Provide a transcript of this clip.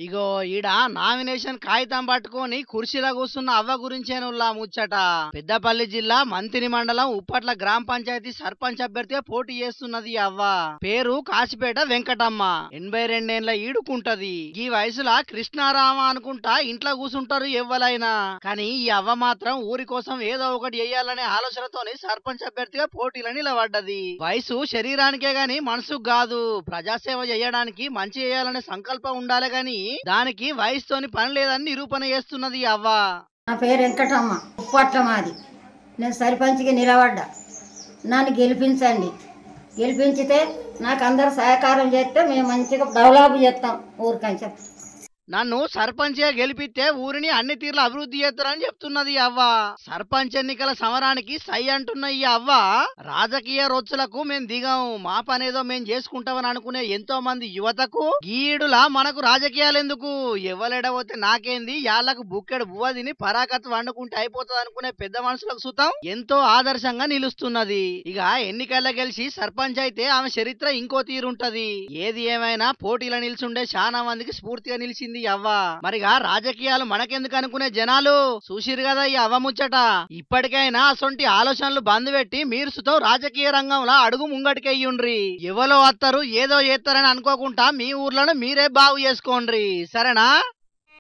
ఇగో ఈడ నామినేషన్ కాగితం పట్టుకొని కుర్చీలో కూర్చున్న అవ్వ గురించేనుల్లా ముచ్చట. పెద్దపల్లి జిల్లా మంతిని మండలం ఉప్పట్ల గ్రామ పంచాయతీ సర్పంచ్ అభ్యర్థిగా పోటీ చేస్తున్నది ఈ అవ్వ. పేరు కాసిపేట వెంకటమ్మ. 82 ఈడుకుంటది. ఈ వయసులా కృష్ణారామ అనుకుంటా ఇంట్లో కూసుంటారు ఎవ్వలైనా. కానీ ఈ అవ్వ మాత్రం ఊరి కోసం ఏదో ఒకటి చెయ్యాలనే ఆలోచనతోని సర్పంచ్ అభ్యర్థిగా పోటీలో నిలబడ్డది. వయసు శరీరానికే గాని మనసుకు కాదు. ప్రజాసేవ చేయడానికి మంచి చేయాలనే సంకల్పం ఉండాలి గాని దానికి వయసుతోని పని లేదని నిరూపణ చేస్తున్నది అవ్వ. నా పేరు వెంకటమ్మ, ఉప్పట్ల మాది. నేను సర్పంచ్కి నిలబడ్డా. నన్ను గెలిపించండి. గెలిపించితే నాకు అందరు సహకారం చేస్తే మేము మంచిగా డెవలప్ చేస్తాం ఊరికని చెప్తాం. నన్ను సర్పంచ్ గెలిపిస్తే ఊరిని అన్ని తీర్ల అభివృద్ధి చేస్తారని చెప్తున్నది అవ్వ. సర్పంచ్ ఎన్నికల సమరానికి సై అంటున్న ఈ అవ్వ రాజకీయ రొచ్చులకు మేం దిగాం, మా పనేదో మేం చేసుకుంటామని అనుకునే ఎంతో మంది యువతకు గీడులా మనకు రాజకీయాలు ఎందుకు, ఎవలెడబోతే నాకేంది, యాళ్లకు బుక్కెడు బువ్వ తిని పరాకత్తు వండుకుంటే అయిపోతుంది అనుకునే పెద్ద మనుషులకు సుతం ఎంతో ఆదర్శంగా నిలుస్తున్నది. ఇక ఎన్నికల్లో గెలిచి సర్పంచ్ అయితే ఆమె చరిత్ర ఇంకో తీరుంటది. ఏది ఏమైనా పోటీలో నిల్చుండే చాలా మందికి స్ఫూర్తిగా నిలిచింది అవ్వ. మరిగా రాజకీయాలు మనకెందుకు అనుకునే జనాలు చూసిరు కదా ఈ అవ్వ ముచ్చట. ఇప్పటికైనా అసొంటి ఆలోచనలు బంద్ పెట్టి మీరు సుతో రాజకీయ రంగంలో అడుగు ముంగటికెయ్యుండ్రి. ఎవలో వస్తారు ఏదో చేస్తారని అనుకోకుండా మీ ఊర్లను మీరే బాగు చేసుకోండ్రి. సరేనా?